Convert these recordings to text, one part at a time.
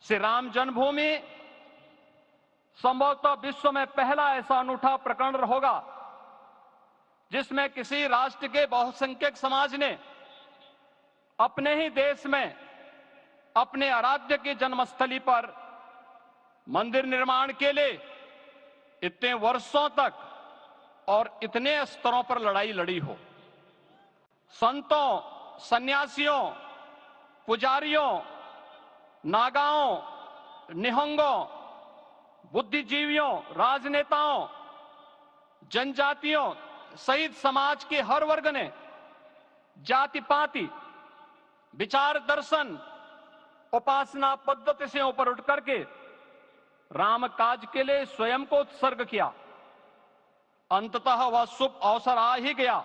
श्री राम जन्मभूमि संभवतः विश्व में पहला ऐसा अनूठा प्रकरण होगा जिसमें किसी राष्ट्र के बहुसंख्यक समाज ने अपने ही देश में अपने आराध्य की जन्मस्थली पर मंदिर निर्माण के लिए इतने वर्षों तक और इतने स्तरों पर लड़ाई लड़ी हो। संतों, सन्यासियों, पुजारियों, नागाओं, निहंगों, बुद्धिजीवियों, राजनेताओं, जनजातियों सहित समाज के हर वर्ग ने जाति पाति, विचार दर्शन, उपासना पद्धति से ऊपर उठ करके राम काज के लिए स्वयं को उत्सर्ग किया। अंततः वह शुभ अवसर आ ही गया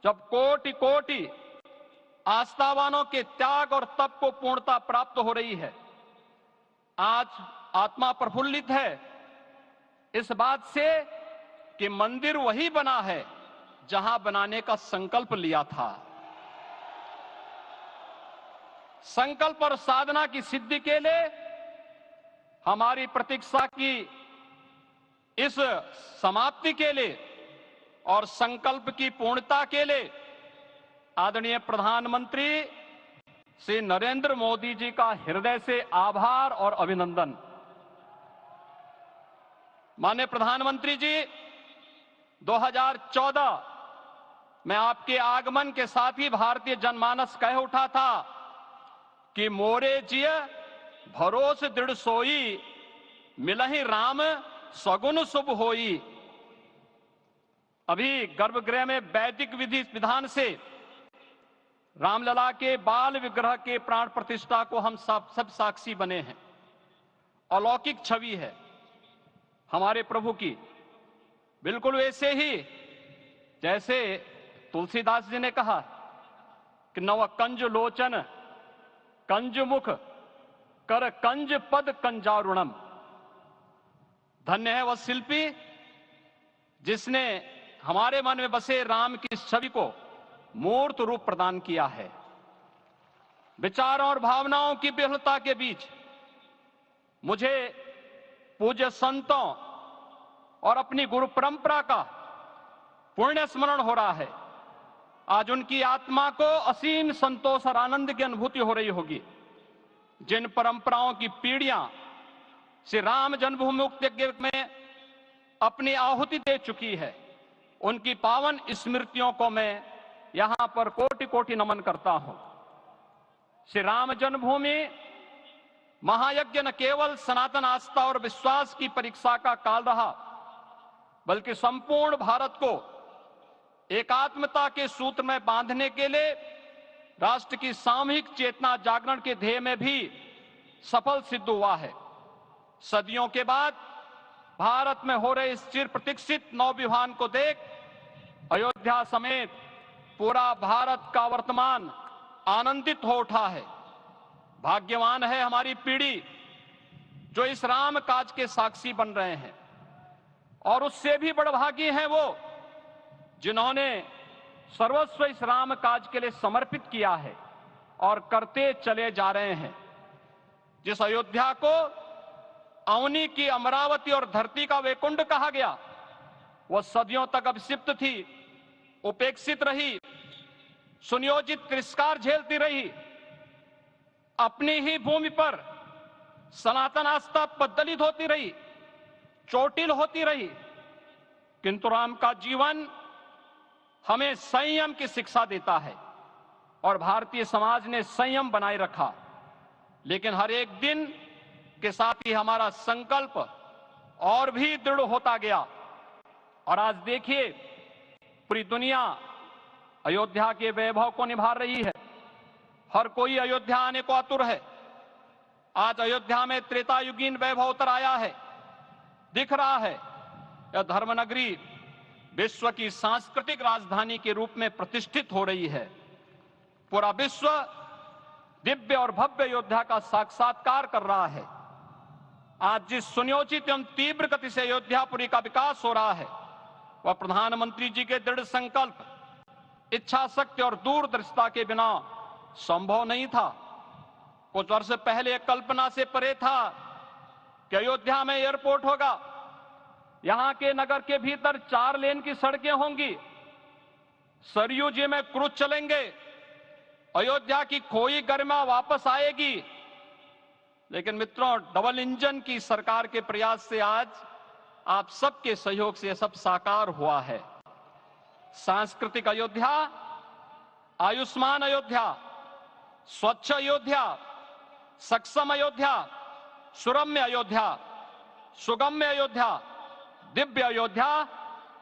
जब कोटि कोटि आस्थावानों के त्याग और तप को पूर्णता प्राप्त हो रही है। आज आत्मा प्रफुल्लित है इस बात से कि मंदिर वही बना है जहां बनाने का संकल्प लिया था। संकल्प और साधना की सिद्धि के लिए हमारी प्रतीक्षा की इस समाप्ति के लिए और संकल्प की पूर्णता के लिए आदरणीय प्रधानमंत्री श्री नरेंद्र मोदी जी का हृदय से आभार और अभिनंदन। माननीय प्रधानमंत्री जी, 2014 में आपके आगमन के साथ ही भारतीय जनमानस कह उठा था कि मोरे जिय भरोस दृढ़ सोई, मिलहि राम सगुन शुभ होई। अभी गर्भगृह में वैदिक विधि विधान से रामलला के बाल विग्रह के प्राण प्रतिष्ठा को हम सब साक्षी बने हैं। अलौकिक छवि है हमारे प्रभु की, बिल्कुल वैसे ही जैसे तुलसीदास जी ने कहा कि नव कंज लोचन कंज मुख कर कंज पद कंजारुणम। धन्य है वह शिल्पी जिसने हमारे मन में बसे राम की छवि को मूर्त रूप प्रदान किया है। विचारों और भावनाओं की विहलता के बीच मुझे पूज्य संतों और अपनी गुरु परंपरा का पुण्य स्मरण हो रहा है। आज उनकी आत्मा को असीम संतोष और आनंद की अनुभूति हो रही होगी। जिन परंपराओं की पीढ़ियां श्री राम जन्मभूमि मुक्ति यज्ञ में अपनी आहुति दे चुकी है, उनकी पावन स्मृतियों को मैं यहां पर कोटि कोटि नमन करता हूं। श्री राम जन्मभूमि महायज्ञ न केवल सनातन आस्था और विश्वास की परीक्षा का काल रहा, बल्कि संपूर्ण भारत को एकात्मता के सूत्र में बांधने के लिए राष्ट्र की सामूहिक चेतना जागरण के ध्येय में भी सफल सिद्ध हुआ है। सदियों के बाद भारत में हो रहे इस चिर प्रतीक्षित नवविवाह को देख अयोध्या समेत पूरा भारत का वर्तमान आनंदित हो उठा है। भाग्यवान है हमारी पीढ़ी जो इस राम काज के साक्षी बन रहे हैं, और उससे भी बड़भागी हैं वो जिन्होंने सर्वस्व इस राम काज के लिए समर्पित किया है और करते चले जा रहे हैं। जिस अयोध्या को अवनी की अमरावती और धरती का वैकुंठ कहा गया, वह सदियों तक अभिषिप्त थी, उपेक्षित रही, सुनियोजित तिरस्कार झेलती रही। अपनी ही भूमि पर सनातन आस्था पद्दलित होती रही, चोटिल होती रही, किंतु राम का जीवन हमें संयम की शिक्षा देता है और भारतीय समाज ने संयम बनाए रखा। लेकिन हर एक दिन के साथ ही हमारा संकल्प और भी दृढ़ होता गया, और आज देखिए पूरी दुनिया अयोध्या के वैभव को निभा रही है। हर कोई अयोध्या आने को आतुर है। आज अयोध्या में त्रेतायुगीन वैभव उतर आया है। दिख रहा है यह धर्मनगरी विश्व की सांस्कृतिक राजधानी के रूप में प्रतिष्ठित हो रही है। पूरा विश्व दिव्य और भव्य अयोध्या का साक्षात्कार कर रहा है। आज जिस सुनियोजित एवं तीव्र गति से अयोध्यापुरी का विकास हो रहा है, वह प्रधानमंत्री जी के दृढ़ संकल्प, इच्छा शक्ति और दूरदर्शिता के बिना संभव नहीं था। कुछ वर्ष पहले एक कल्पना से परे था कि अयोध्या में एयरपोर्ट होगा, यहां के नगर के भीतर 4 लेन की सड़कें होंगी, सरयू जी में क्रूज चलेंगे, अयोध्या की खोई गरिमा वापस आएगी। लेकिन मित्रों, डबल इंजन की सरकार के प्रयास से आज आप सबके सहयोग से यह सब साकार हुआ है। सांस्कृतिक अयोध्या, आयुष्मान अयोध्या, स्वच्छ अयोध्या, सक्षम अयोध्या, सुरम्य अयोध्या, सुगम्य अयोध्या, दिव्य अयोध्या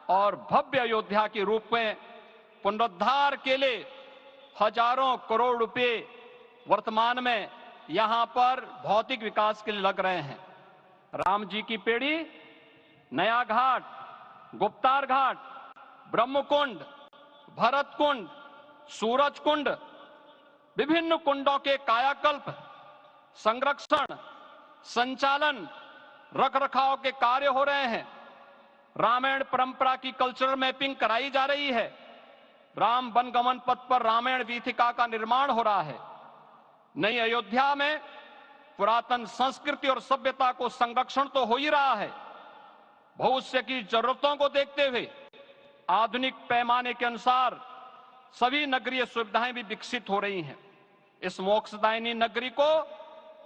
और भव्य अयोध्या के रूप में पुनरुद्धार के लिए हजारों करोड़ रुपए वर्तमान में यहां पर भौतिक विकास के लिए लग रहे हैं। राम जी की पेड़ी, नया घाट, गुप्तार घाट, ब्रह्मकुंड, भरत कुंड, सूरज कुंड, विभिन्न कुंडों के कायाकल्प, संरक्षण, संचालन, रखरखाव के कार्य हो रहे हैं। रामायण परंपरा की कल्चरल मैपिंग कराई जा रही है। राम वनगमन पथ पर रामायण वीथिका का निर्माण हो रहा है। नई अयोध्या में पुरातन संस्कृति और सभ्यता को संरक्षण तो हो ही रहा है, भविष्य की जरूरतों को देखते हुए आधुनिक पैमाने के अनुसार सभी नगरीय सुविधाएं भी विकसित हो रही हैं। इस मोक्षदायिनी नगरी को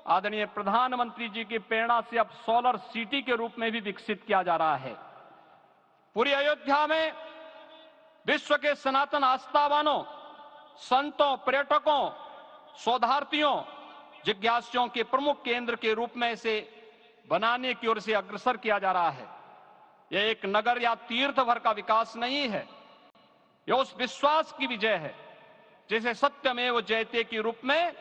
आदरणीय प्रधानमंत्री जी की प्रेरणा से अब सोलर सिटी के रूप में भी विकसित किया जा रहा है। पूरी अयोध्या में विश्व के सनातन आस्थावानों, संतों, पर्यटकों, शोधार्थियों, जिज्ञासुओं के प्रमुख केंद्र के रूप में इसे बनाने की ओर से अग्रसर किया जा रहा है। यह एक नगर या तीर्थ भर का विकास नहीं है, यह उस विश्वास की विजय है जिसे सत्यमेव जयते के रूप में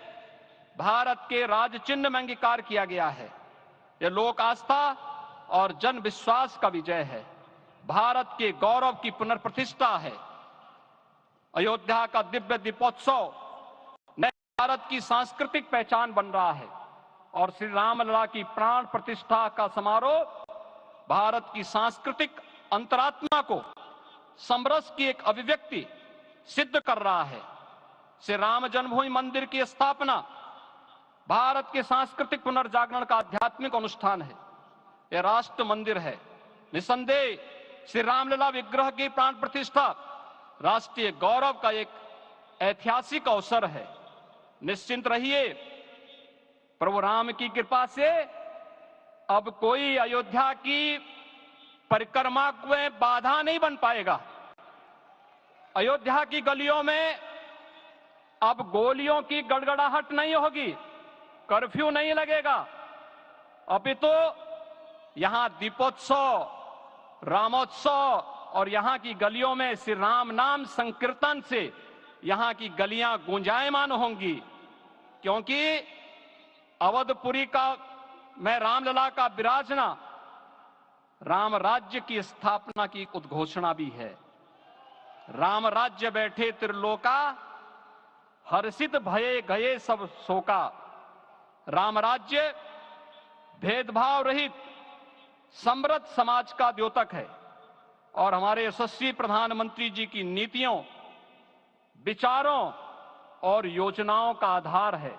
भारत के राज चिन्ह में अंगीकार किया गया है। यह लोक आस्था और जन विश्वास का विजय है, भारत के गौरव की पुनर्प्रतिष्ठा है। अयोध्या का दिव्य दीपोत्सव नए भारत की सांस्कृतिक पहचान बन रहा है और श्री रामलला की प्राण प्रतिष्ठा का समारोह भारत की सांस्कृतिक अंतरात्मा को समरस की एक अभिव्यक्ति सिद्ध कर रहा है। श्री राम जन्मभूमि मंदिर की स्थापना भारत के सांस्कृतिक पुनर्जागरण का आध्यात्मिक अनुष्ठान है। यह राष्ट्र मंदिर है। निसंदेह श्री रामलला विग्रह की प्राण प्रतिष्ठा राष्ट्रीय गौरव का एक ऐतिहासिक अवसर है। निश्चिंत रहिए, प्रभु राम की कृपा से अब कोई अयोध्या की परिक्रमा में बाधा नहीं बन पाएगा। अयोध्या की गलियों में अब गोलियों की गड़गड़ाहट नहीं होगी, कर्फ्यू नहीं लगेगा, अपितु यहां दीपोत्सव, रामोत्सव और यहां की गलियों में श्री राम नाम संकीर्तन से यहां की गलियां गुंजायमान होंगी, क्योंकि अवधपुरी का में रामलला का विराजना राम राज्य की स्थापना की उद्घोषणा भी है। राम राज्य बैठे त्रिलोका, हर्षित भये गए सब शोका। राम राज्य भेदभाव रहित समृद्ध समाज का द्योतक है और हमारे यशस्वी प्रधानमंत्री जी की नीतियों, विचारों और योजनाओं का आधार है।